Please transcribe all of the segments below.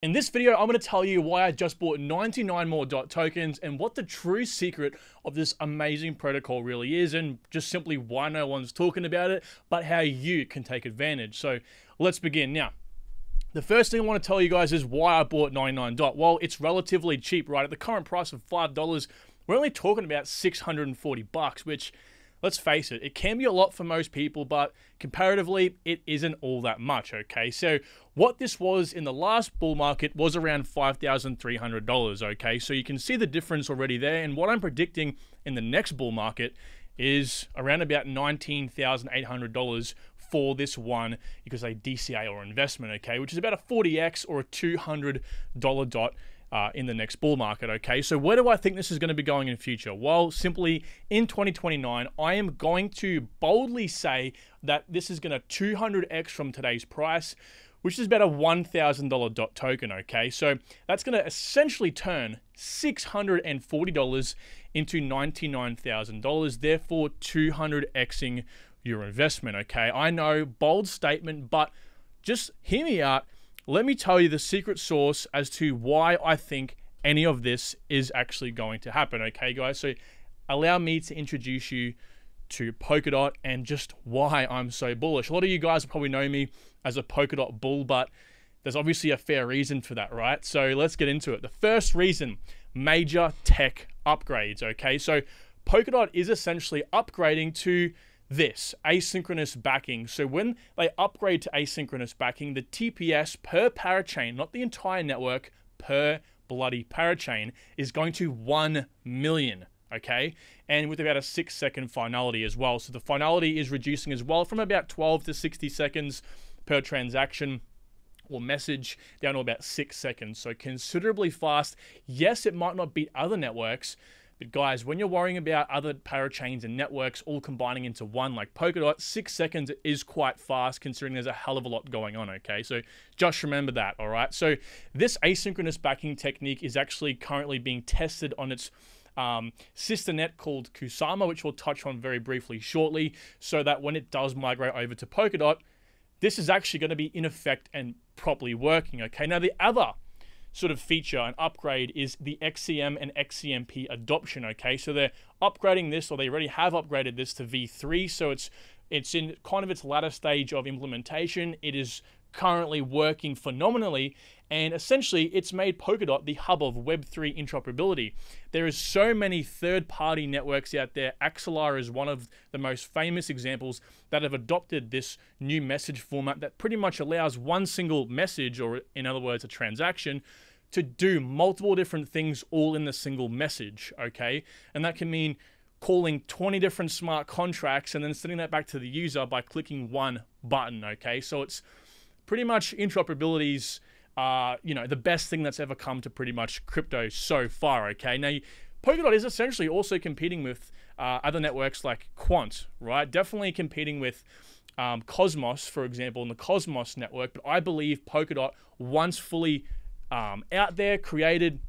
In this video, I'm going to tell you why I just bought 99 more DOT tokens and what the true secret of this amazing protocol really is, and just simply why no one's talking about it, but how you can take advantage. So let's begin. Now, the first thing I want to tell you guys is why I bought 99 DOT. Well, it's relatively cheap, right? At the current price of $5, we're only talking about 640 bucks, which, let's face it, it can be a lot for most people, but comparatively, it isn't all that much, okay? So what this was in the last bull market was around $5,300, okay? So you can see the difference already there, and what I'm predicting in the next bull market is around about $19,800 for this one, you could say DCA or investment, okay? Which is about a 40x or a $200 DOT in the next bull market, okay? So where do I think this is going to be going in the future? Well, simply in 2029, I am going to boldly say that this is going to 200x from today's price, which is about a $1,000 DOT token, okay? So that's going to essentially turn $640 into $99,000, therefore 200xing your investment, okay? I know, bold statement, but just hear me out. Let me tell you the secret sauce as to why I think any of this is actually going to happen, okay, guys? So allow me to introduce you to Polkadot and just why I'm so bullish. A lot of you guys probably know me as a Polkadot bull, but there's obviously a fair reason for that, right? So let's get into it. The first reason, major tech upgrades, okay? So Polkadot is essentially upgrading to this asynchronous backing. So when they upgrade to asynchronous backing, the TPS per parachain, not the entire network, per bloody parachain, is going to 1 million, okay? And with about a 6-second finality as well. So the finality is reducing as well from about 12 to 60 seconds per transaction or message down to about 6 seconds. So considerably fast. Yes, it might not beat other networks, but guys, when you're worrying about other parachains and networks all combining into one like Polkadot, 6 seconds is quite fast considering there's a hell of a lot going on, okay? So just remember that, all right? So this asynchronous backing technique is actually currently being tested on its sister net called Kusama, which we'll touch on very briefly shortly, so that when it does migrate over to Polkadot, this is actually going to be in effect and properly working, okay? Now, the other sort of feature and upgrade is the XCM and XCMP adoption, okay? So they're upgrading this, or they already have upgraded this to V3, so it's in kind of its latter stage of implementation. It is currently working phenomenally, and essentially it's made Polkadot the hub of Web3 interoperability. There is so many third-party networks out there. Axelar is one of the most famous examples that have adopted this new message format that pretty much allows one single message, or in other words, a transaction, to do multiple different things all in the single message, okay? And that can mean calling 20 different smart contracts and then sending that back to the user by clicking one button, okay? So it's pretty much interoperability's, the best thing that's ever come to pretty much crypto so far, okay? Now, Polkadot is essentially also competing with other networks like Quant, right? Definitely competing with Cosmos, for example, in the Cosmos network, but I believe Polkadot, once fully out there, created,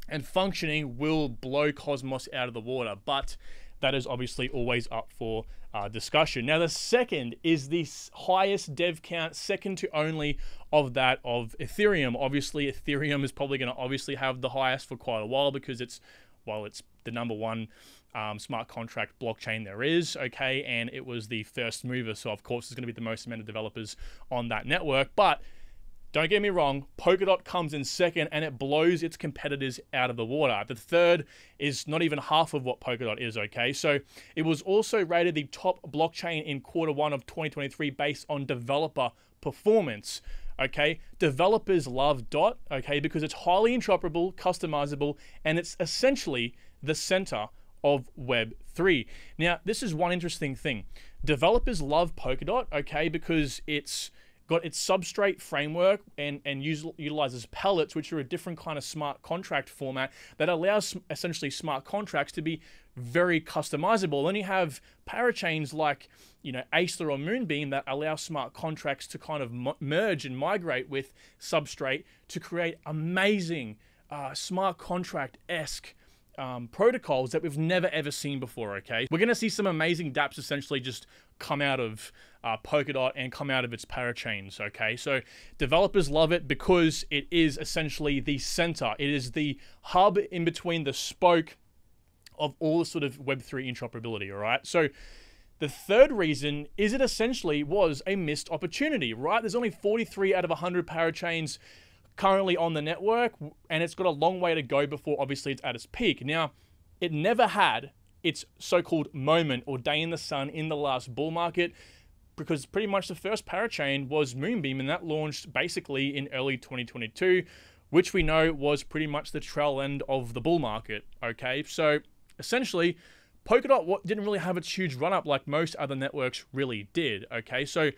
and functioning, will blow Cosmos out of the water, but that is obviously always up for discussion. Now, the second is the highest dev count, second to only of that of Ethereum. Obviously, Ethereum is probably going to obviously have the highest for quite a while because it's the number one smart contract blockchain there is, okay? And it was the first mover, so of course, there's going to be the most amount of developers on that network. But don't get me wrong, Polkadot comes in second and it blows its competitors out of the water. The third is not even half of what Polkadot is, okay? So it was also rated the top blockchain in Q1 of 2023 based on developer performance, okay? Developers love DOT, okay, because it's highly interoperable, customizable, and it's essentially the center of Web3. Now, this is one interesting thing. Developers love Polkadot, okay, because it's got its substrate framework and utilizes pellets, which are a different kind of smart contract format that allows essentially smart contracts to be very customizable. Then you have parachains like, Acer or Moonbeam that allow smart contracts to kind of merge and migrate with substrate to create amazing smart contract-esque protocols that we've never ever seen before, okay? We're gonna see some amazing dApps essentially just come out of Polkadot and come out of its parachains, okay? So developers love it because it is essentially the center. It is the hub in between the spoke of all the sort of Web3 interoperability, all right? So the third reason is it essentially was a missed opportunity, right? There's only 43 out of 100 parachains currently on the network, and it's got a long way to go before obviously it's at its peak. Now, it never had its so-called moment or day in the sun in the last bull market, because pretty much the first parachain was Moonbeam, and that launched basically in early 2022, which we know was pretty much the trail end of the bull market, okay? So essentially, Polkadot didn't really have its huge run-up like most other networks really did, okay? So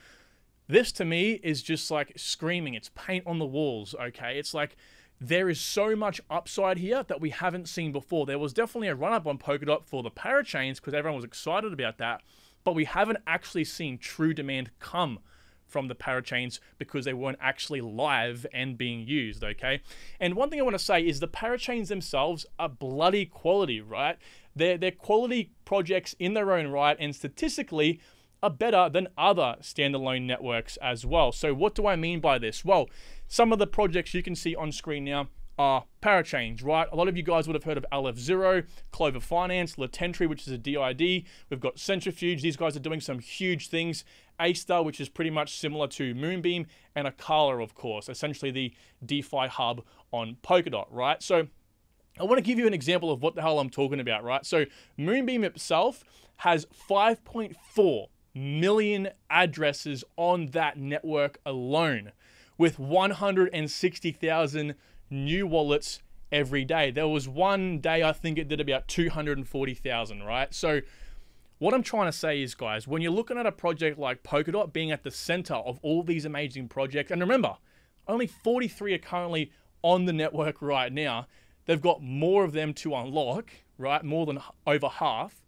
this to me is just like screaming. It's paint on the walls, okay? It's like there is so much upside here that we haven't seen before. There was definitely a run-up on Polkadot for the parachains because everyone was excited about that, but we haven't actually seen true demand come from the parachains because they weren't actually live and being used, okay? And one thing I want to say is the parachains themselves are bloody quality, right? They're quality projects in their own right, and statistically are better than other standalone networks as well. So what do I mean by this? Well, some of the projects you can see on screen now are parachains, right? A lot of you guys would have heard of Aleph0, Clover Finance, Latentry, which is a DID. We've got Centrifuge. These guys are doing some huge things. A-Star, which is pretty much similar to Moonbeam, and Akala, of course, essentially the DeFi hub on Polkadot, right? So I want to give you an example of what the hell I'm talking about, right? So Moonbeam itself has 5.4 million addresses on that network alone, with 160,000 new wallets every day. There was one day I think it did about 240,000, right? So what I'm trying to say is, guys, when you're looking at a project like Polkadot being at the center of all these amazing projects, and remember, only 43 are currently on the network right now. They've got more of them to unlock, right? More than over half.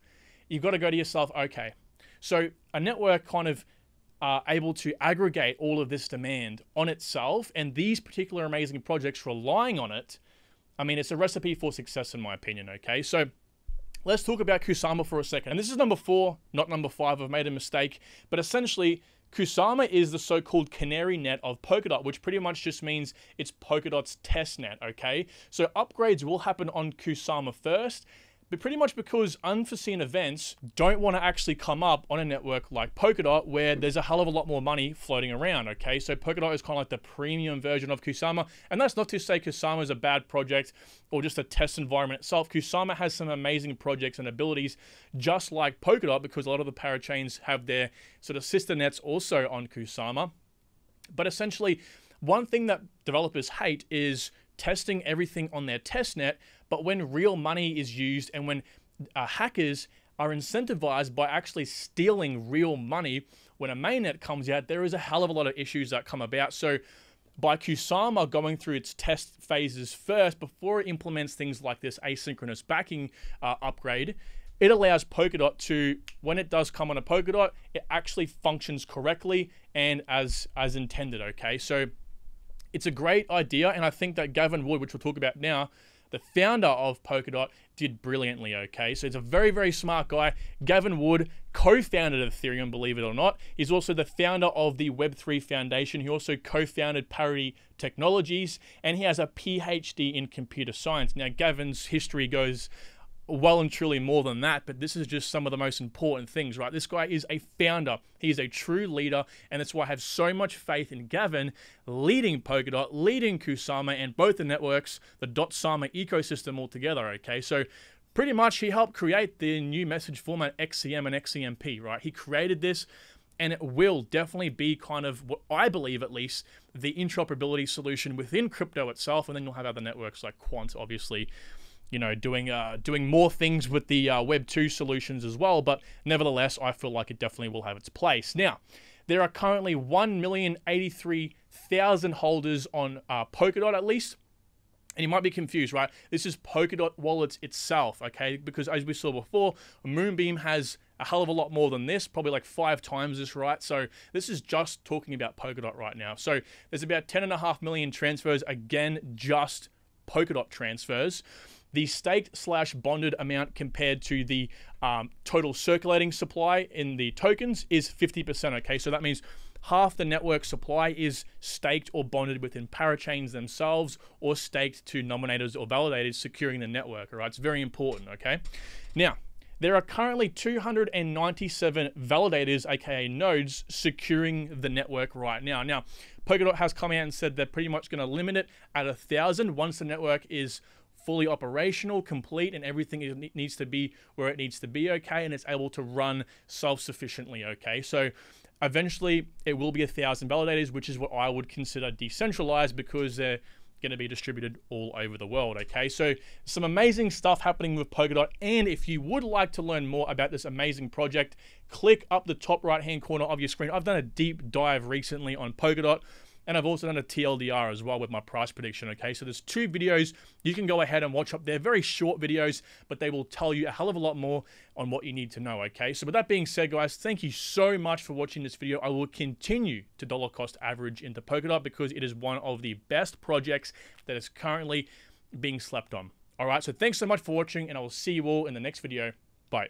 You've got to go to yourself, okay, so a network kind of able to aggregate all of this demand on itself, and these particular amazing projects relying on it, I mean, it's a recipe for success in my opinion, okay? So let's talk about Kusama for a second. And this is number 4, not number 5. I've made a mistake. But essentially, Kusama is the so-called canary net of Polkadot, which pretty much just means it's Polkadot's test net, okay? So upgrades will happen on Kusama first, but pretty much because unforeseen events don't want to actually come up on a network like Polkadot, where there's a hell of a lot more money floating around, okay? So Polkadot is kind of like the premium version of Kusama, and that's not to say Kusama is a bad project or just a test environment itself. Kusama has some amazing projects and abilities, just like Polkadot, because a lot of the parachains have their sort of sister nets also on Kusama. But essentially, one thing that developers hate is testing everything on their test net, but when real money is used and when hackers are incentivized by actually stealing real money, when a mainnet comes out, there is a hell of a lot of issues that come about. So by Kusama going through its test phases first, before it implements things like this asynchronous backing upgrade, it allows Polkadot to, when it does come on a Polkadot, it actually functions correctly and as intended, okay? So it's a great idea, and I think that Gavin Wood, which we'll talk about now, the founder of Polkadot, did brilliantly, okay? So he's a very, very smart guy. Gavin Wood co-founded Ethereum, believe it or not. He's also the founder of the Web3 Foundation. He also co-founded Parity Technologies, and he has a PhD in computer science. Now, Gavin's history goes well and truly more than that, but this is just some of the most important things, right? This guy is a founder. He's a true leader, and that's why I have so much faith in Gavin leading Polkadot, leading Kusama, and both the networks, the DotSama ecosystem altogether, okay? So pretty much he helped create the new message format XCM and XCMP, right? He created this, and it will definitely be kind of what I believe, at least, the interoperability solution within crypto itself, and then you'll have other networks like Quant, obviously, you know, doing more things with the Web 2 solutions as well. But nevertheless, I feel like it definitely will have its place. Now, there are currently 1,083,000 holders on Polkadot at least. And you might be confused, right? This is Polkadot wallets itself, okay? Because as we saw before, Moonbeam has a hell of a lot more than this, probably like 5 times this, right? So this is just talking about Polkadot right now. So there's about 10.5 million transfers, again, just Polkadot transfers. the staked / bonded amount compared to the total circulating supply in the tokens is 50%, okay? So that means half the network supply is staked or bonded within parachains themselves, or staked to nominators or validators securing the network, all right? It's very important, okay? Now, there are currently 297 validators, aka nodes, securing the network right now. Now, Polkadot has come out and said they're pretty much going to limit it at 1,000 once the network is fully operational, complete, and everything needs to be where it needs to be, okay, and it's able to run self-sufficiently, okay? So eventually it will be 1,000 validators, which is what I would consider decentralized, because they're going to be distributed all over the world, okay? So some amazing stuff happening with Polkadot, and if you would like to learn more about this amazing project, click up the top right hand corner of your screen. I've done a deep dive recently on Polkadot, and I've also done a TLDR as well with my price prediction, okay? So there's 2 videos you can go ahead and watch up. They're very short videos, but they will tell you a hell of a lot more on what you need to know, okay? So with that being said, guys, thank you so much for watching this video. I will continue to dollar cost average into Polkadot because it is one of the best projects that is currently being slept on. All right, so thanks so much for watching, and I will see you all in the next video.